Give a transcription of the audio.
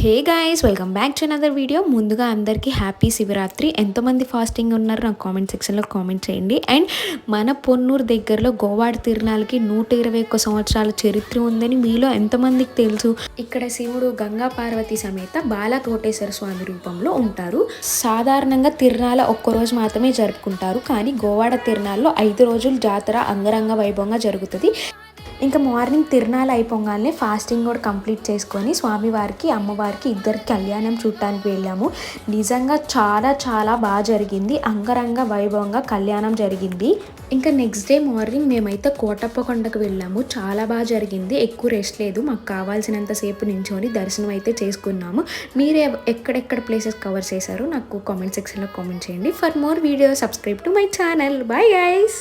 Hey guys, welcome back to another video. ముందుగా అందరికీ happy Shivaratri. ఎంతమంది ఫాస్టింగ్ ఉన్నారు నాకు కామెంట్ సెక్షన్లో కామెంట్ చేయండి. అండ్ మన పొన్నూరు దగ్గరలో గోవాడ తిరునాళ్ళకి 121 సంవత్సరాల చరిత్ర ఉందని మీలో ఎంతమందికి తెలుసు? ఇక్కడ శివుడు గంగా పార్వతి సమేత బాలకోటేశ్వర స్వామి రూపంలో ఉంటారు. సాధారణంగా తిరునాళ్ళ ఒక్కరోజు మాత్రమే జరుపుకుంటారు, కానీ గోవాడ తిరునాళ్ళలో 5 రోజులు జాతర అంగరంగ వైభవంగా జరుగుతుంది. ఇంకా మార్నింగ్ తిరునాళ్ళు అయిపోగానే ఫాస్టింగ్ కూడా కంప్లీట్ చేసుకొని స్వామివారికి అమ్మవారికి ఇద్దరికి కళ్యాణం చూడటానికి వెళ్ళాము. నిజంగా చాలా చాలా బాగా జరిగింది. అంగరంగ వైభవంగా కళ్యాణం జరిగింది. ఇంకా నెక్స్ట్ డే మార్నింగ్ మేమైతే కోటప్ప కొండకు వెళ్ళాము. చాలా బాగా జరిగింది. ఎక్కువ రెస్ట్ లేదు, మాకు కావాల్సినంతసేపు నించొని దర్శనం అయితే చేసుకున్నాము. మీరు ఎక్కడెక్కడ ప్లేసెస్ కవర్ చేశారో నాకు కామెంట్ సెక్షన్లో కామెంట్ చేయండి. For more video subscribe to my channel. Bye guys.